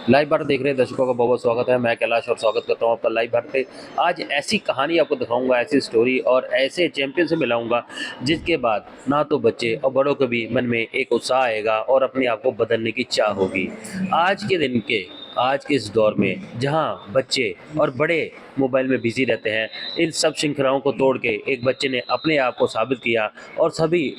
Live Bharat देख रहे हैं दर्शकों का बहुत बहुत स्वागत है। मैं कैलाश और स्वागत करता हूं आपका लाइव भारत पे। आज ऐसी कहानी आपको दिखाऊंगा, ऐसी स्टोरी और ऐसे चैंपियन से मिलाऊंगा जिसके बाद ना तो बच्चे और बड़ों के भी मन में एक उत्साह आएगा और अपने आप को बदलने की चाह होगी। आज के इस दौर में जहां बच्चे और बड़े मोबाइल में बिजी रहते हैं, इन सब श्रृंखलाओं को तोड़ के एक बच्चे ने अपने आप को साबित किया और सभी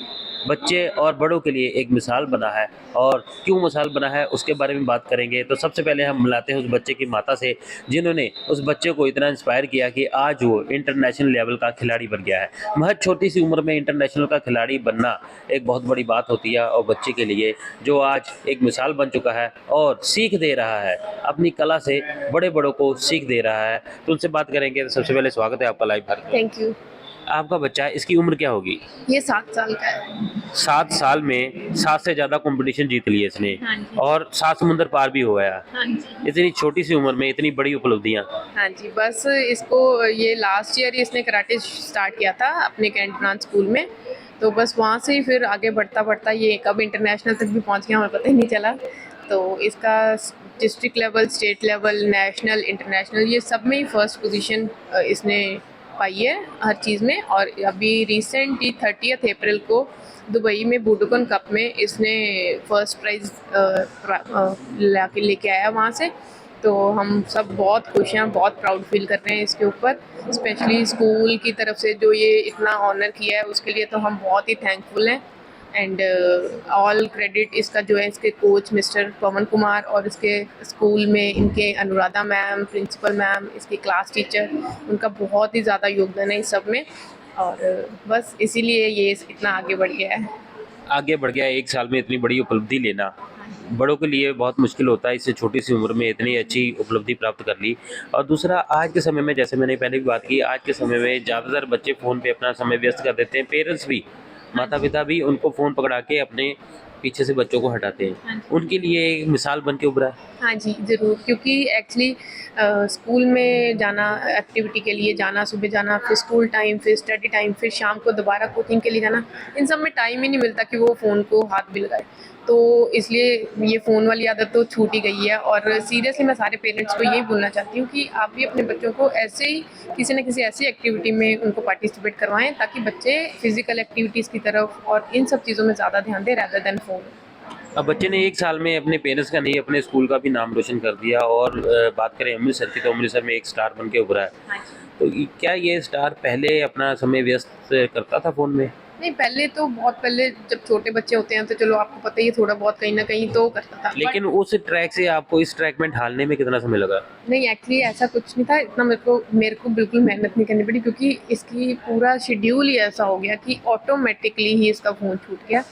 बच्चे और बड़ों के लिए एक मिसाल बना है। और क्यों मिसाल बना है उसके बारे में बात करेंगे। तो सबसे पहले हम मिलाते हैं उस बच्चे की माता से जिन्होंने उस बच्चे को इतना इंस्पायर किया कि आज वो इंटरनेशनल लेवल का खिलाड़ी बन गया है। महज छोटी सी उम्र में इंटरनेशनल का खिलाड़ी बनना एक बहुत बड़ी बात होती है और बच्चे के लिए जो आज एक मिसाल बन चुका है और सीख दे रहा है, अपनी कला से बड़े बड़ों को सीख दे रहा है। तो उनसे बात करेंगे। तो सबसे पहले स्वागत है आपका लाइव भारत में। Thank you. आपका बच्चा है, इसकी उम्र क्या होगी? ये 7 साल का है। 7 साल में 7 से ज़्यादा कंपटीशन जीत लिए इसने। हाँ जी। और 7 समुंदर पार भी हो गया। हाँ जी। इतनी छोटी सी उम्र में इतनी बड़ी उपलब्धियां। हाँ जी, बस इसको ये लास्ट ईयर इसने कराटे स्टार्ट किया था अपने कैंटोनान स्कूल में। तो बस वहाँ से ही फिर आगे बढ़ता बढ़ता ये कब इंटरनेशनल तक भी पहुँच गया, हमें पता ही नहीं चला। तो इसका district level, state level, national, international ये सब में ही फर्स्ट पोजीशन इसने पाई है हर चीज़ में। और अभी रिसेंटली 30 अप्रैल को दुबई में बूडोकन कप में इसने फर्स्ट प्राइज़ लेके आया वहाँ से। तो हम सब बहुत खुश हैं, बहुत प्राउड फील कर रहे हैं इसके ऊपर। स्पेशली स्कूल की तरफ से जो ये इतना ऑनर किया है उसके लिए तो हम बहुत ही थैंकफुल हैं। एंड ऑल क्रेडिट इसका जो है इसके कोच मिस्टर पवन कुमार और इसके स्कूल में इनके अनुराधा मैम, प्रिंसिपल मैम, इसके क्लास टीचर, उनका बहुत ही ज़्यादा योगदान है इस सब में। और बस इसीलिए ये इतना आगे बढ़ गया है। आगे बढ़ गया। 1 साल में इतनी बड़ी उपलब्धि लेना बड़ों के लिए बहुत मुश्किल होता है। इससे छोटी सी उम्र में इतनी अच्छी उपलब्धि प्राप्त कर ली। और दूसरा, आज के समय में जैसे मैंने पहले भी बात की, आज के समय में ज़्यादातर बच्चे फ़ोन पे अपना समय व्यस्त कर देते हैं। पेरेंट्स भी, माता पिता भी उनको फ़ोन पकड़ा के अपने पीछे से बच्चों को हटाते हैं। हाँ जी। उनके लिए एक मिसाल बन के उभरा है। हाँ जी, ज़रूर। क्योंकि एक्चुअली स्कूल में जाना, एक्टिविटी के लिए जाना, सुबह जाना, फिर स्कूल टाइम, फिर स्टडी टाइम, फिर शाम को दोबारा कोचिंग के लिए जाना, इन सब में टाइम ही नहीं मिलता कि वो फ़ोन को हाथ भी लगाए। तो इसलिए ये फ़ोन वाली आदत तो छूट ही गई है। और सीरियसली मैं सारे पेरेंट्स को यही बोलना चाहती हूँ कि आप भी अपने बच्चों को ऐसे ही किसी न किसी ऐसी एक्टिविटी में उनको पार्टिसिपेट करवाएँ ताकि बच्चे फ़िज़िकल एक्टिविटीज़ की तरफ और इन सब चीज़ों में ज़्यादा ध्यान दें रेदर देन फ़ोन। अब बच्चे ने 1 साल में अपने पेरेंट्स का नहीं, अपने स्कूल का भी नाम रोशन कर दिया। और बात करें अमृतसर की, तो अमृतसर में एक स्टार बन के उभरा है। हाँ जी। तो क्या ये स्टार पहले अपना समय व्यस्त करता था फ़ोन में? नहीं, पहले तो बहुत पहले जब छोटे बच्चे होते हैं तो चलो आपको पता ही है, थोड़ा बहुत कहीं न कहीं तो करता था। लेकिन उस ट्रैक से आपको इस ट्रैक में ढालने में कितना समय लगा? नहीं, एक्चुअली ऐसा कुछ नहीं था। इतना मेरे को बिल्कुल मेहनत नहीं करनी पड़ी क्योंकि इसकी पूरा शेड्यूल ही ऐसा हो गया कि ऑटोमेटिकली ही इसका फ़ोन छूट गया।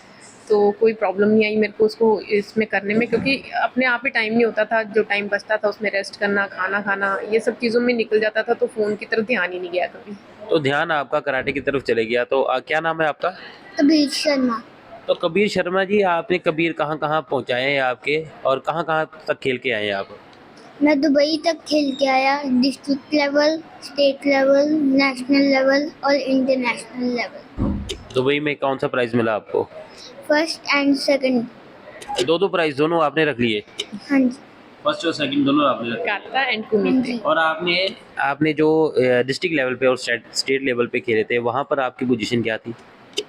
तो कोई प्रॉब्लम नहीं आई मेरे को उसको इसमें करने में, क्योंकि अपने आप ही टाइम नहीं होता था। जो टाइम बचता था उसमें रेस्ट करना, खाना खाना, ये सब चीज़ों में निकल जाता था। तो फ़ोन की तरफ ध्यान ही नहीं गया कभी। तो ध्यान आपका कराटे की तरफ चले गया। तो क्या नाम है आपका? कबीर शर्मा। तो कबीर शर्मा जी, आपने कबीर कहाँ-कहाँ पहुँचाए हैं आपके, और कहाँ-कहाँ तक खेल के आए हैं आप? मैं दुबई तक खेल के आया, district level, state level, national level और इंटरनेशनल लेवल। दुबई में कौन-सा प्राइज़ मिला आपको? First and second. 2-2 प्राइज़ दोनों आपने रख लिए? हाँ जी। फर्स्ट और सेकंड दोनों आपने रखे। काता एंड हाँ कुमिते। जी। और आपने आपने जो डिस्ट्रिक्ट लेवल पे और स्टेट लेवल पे खेले थे, वहाँ पर आपकी पोजीशन क्या थी?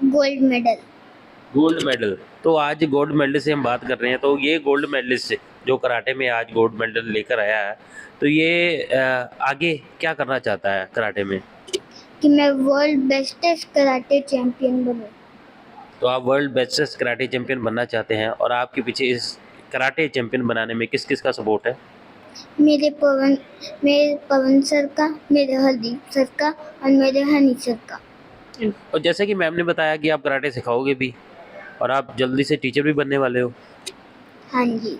Gold medal. Gold medal. तो आज गोल्ड मेडल से हम बात कर रहे हैं। तो ये गोल्ड मेडलिस्ट जो कराटे में आज गोल्ड मेडल लेकर आया है, तो ये आगे क्या करना चाहता है कराटे में? कि मैं वर्ल्ड बेस्टेस्ट कराटे चैंपियन बनूं। तो आप वर्ल्ड बेस्टेस्ट कराटे चैंपियन बनना चाहते हैं। और आपके पीछे इस कराटे चैंपियन बनाने में किस-किस का सपोर्ट है? मेरे पवन सर का, मेरे हरदीप सर का और मेरे हनी सर का। और जैसे कि मैम ने बताया कि आप कराटे सिखाओगे भी और आप जल्दी से टीचर भी बनने वाले हो। हाँ जी।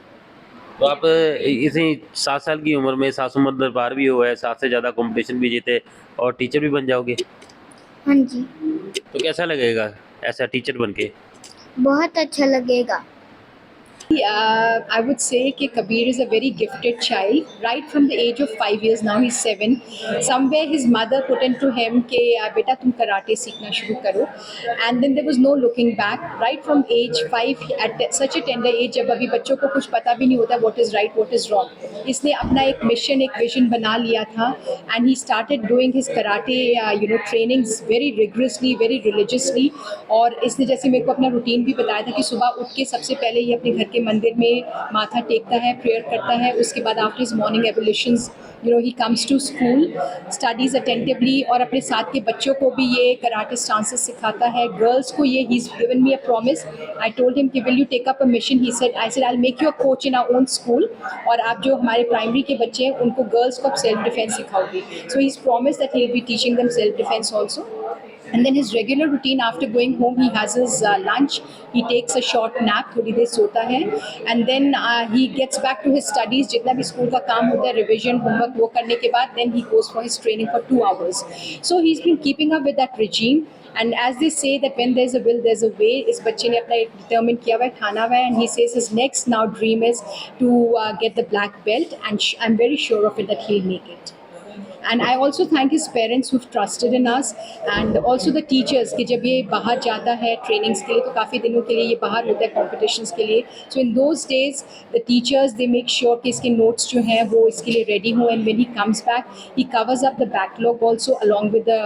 तो आप इसी 7 साल की उम्र में 7 समुंदर पार भी हुए, 7 से ज़्यादा कंपटीशन भी जीते और टीचर भी बन जाओगे। हाँ जी। तो कैसा लगेगा ऐसा टीचर बन के? बहुत अच्छा लगेगा। I would say that Kabir is a very gifted child. Right from the age of 5 years, now he's 7. Somewhere his mother put into him कि बेटा तुम कराटे सीखना शुरू करो. And then there was no looking back. Right from age 5, at such a tender age, जब अभी बच्चों को कुछ पता भी नहीं होता what is right, what is wrong. इसने अपना एक मिशन, एक विजन बना लिया था. And he started doing his karate, trainings very rigorously, very religiously. और इसने जैसे मेरे को अपना रूटीन भी बताया था कि सुबह उठ के सबसे पहले ये अपने घर के मंदिर में माथा टेकता है, प्रेयर करता है. उसके बाद after his morning ablutions he comes to school, studies attentively, और अपने साथ के बच्चों को भी ये कराटे स्टांसेस सिखाता है. गर्ल्स को ये he is given me a promise. I told him कि will you take up a mission. He said, I said I will make you a coach in our own school. और आप जो हमारे primary के बच्चे हैं उनको गर्ल्स को आप सेल्फ डिफेंस सिखाओगे. So he is promise that he will be teaching them self defence also. And then his regular routine after going home, he has his lunch, he takes a short nap, थोड़ी देर सोता है, and then he gets back to his studies. जितना भी school का काम होता है, revision, homework, वो करने के बाद then he goes for his training for 2 hours. So he's been keeping up with that regime. And as they say that when there's a will, there's a way. इस बच्चे ने अपना determine किया हुआ है, ठाना हुआ है, and he says his next now dream is to get the black belt, and I'm very sure of it that he'll make it. And I also thank his parents who've trusted in us, and also the teachers कि जब ये बाहर जाता है trainings के लिए तो काफ़ी दिनों के लिए ये बाहर होता है competitions के लिए. So in those days the teachers they make sure कि इसके notes जो हैं वो इसके लिए ready हों, and when he comes back he covers up the backlog also along with the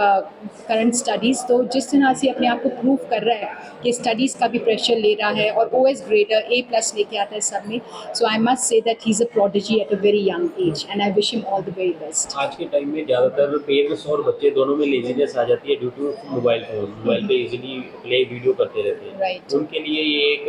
current studies. तो जिस तरह से अपने आप को prove कर रहा है कि studies का भी pressure ले रहा है और OS grader A+ लेके आता है सब में. So I must say that he's a prodigy at a very young age, and I wish him all the very best. आज के टाइम में ज़्यादातर पेरेंट्स और बच्चे दोनों में लेजीनेस आ जाती है due to mobile phone. Mobile पे इजीली प्ले वीडियो करते रहते हैं. Right. उनके लिए ये एक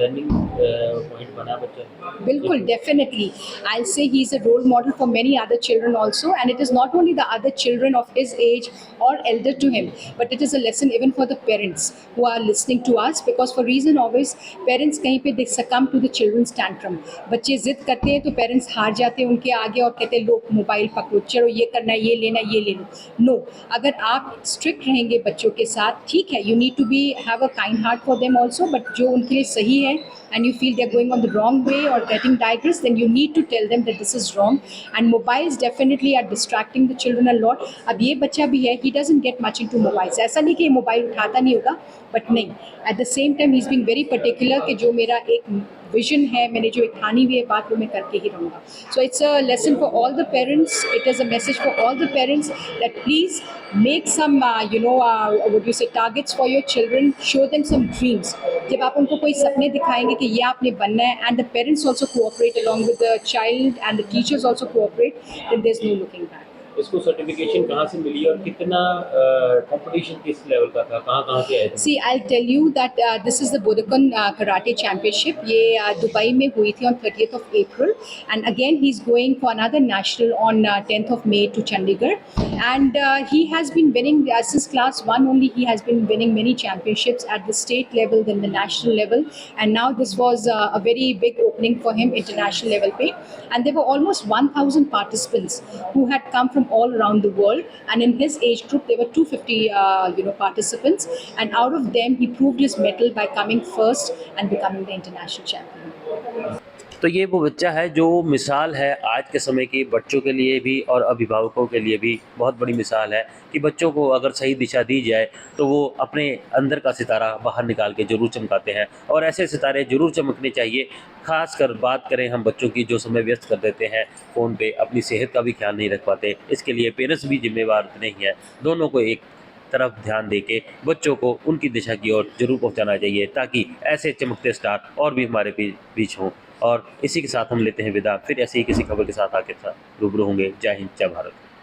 लर्निंग पॉइंट बना बच्चा. बिल्कुल, definitely. I'll say he's a role model for many other children also, and it is not only the other children of his age or elder to him, but it is a lesson even for the parents who are listening to us, because for reason always parents कहीं पे they succumb to the children's tantrum. बच्चे जिद करते हैं तो parents हार जाते हैं उनके आगे और कहते हैं लो मोबाइल पकड़ो, चलो ये करना है, ये लेना, ये ले लो. नो, अगर आप स्ट्रिक्ट रहेंगे बच्चों के साथ, ठीक है, you need to be have a kind heart for them also, but जो उनके लिए सही है and you feel they're going on the wrong way or getting digress, then you need to tell them that this is wrong. And mobiles definitely are distracting the children a lot. अब ये बच्चा भी है, he doesn't get much into mobiles. ऐसा नहीं कि ये mobile उठाता नहीं होगा, but नहीं, at the same time he's being very particular कि जो मेरा एक विजन है, मैंने जो एक ठानी हुई है बात वो मैं करके ही रहूँगा. So it's a lesson for all the parents. It is a message for all the parents that please make some what you say targets for your children. Show them some dreams. जब आप उनको कोई सपने दिखाएंगे कि ये आपने बनना है, and the parents also cooperate along with the child and the teachers also cooperate, then there's no looking back. इसको सर्टिफिकेशन कहाँ से मिली और कितना कंपटीशन किस लेवल का था, कहाँ से आया था? See, I'll tell you that this is the Budokan Karate Championship. ये दुबई में हुई थी on 30th of April, and again he's going for another national on 10th of May to Chandigarh, and he has been winning since class 1 only. He has been winning many championships at the state level, then the national level, and now this was a very big opening for him, international level pay. And there were almost 1,000 participants who had come from all around the world, and in his age group there were 250 participants, and out of them he proved his mettle by coming first and becoming the international champion. तो ये वो बच्चा है जो मिसाल है आज के समय की बच्चों के लिए भी और अभिभावकों के लिए भी बहुत बड़ी मिसाल है कि बच्चों को अगर सही दिशा दी जाए तो वो अपने अंदर का सितारा बाहर निकाल के ज़रूर चमकाते हैं, और ऐसे सितारे ज़रूर चमकने चाहिए. ख़ास कर बात करें हम बच्चों की जो समय व्यस्त कर देते हैं फ़ोन पे, अपनी सेहत का भी ख्याल नहीं रख पाते. इसके लिए पेरेंट्स भी जिम्मेवार नहीं है. दोनों को एक तरफ ध्यान देके बच्चों को उनकी दिशा की ओर जरूर पहुंचाना चाहिए, ताकि ऐसे चमकते स्टार और भी हमारे बीच हों. और इसी के साथ हम लेते हैं विदा. फिर ऐसे ही किसी खबर के साथ आके रूबरू होंगे. जय हिंद, जय भारत.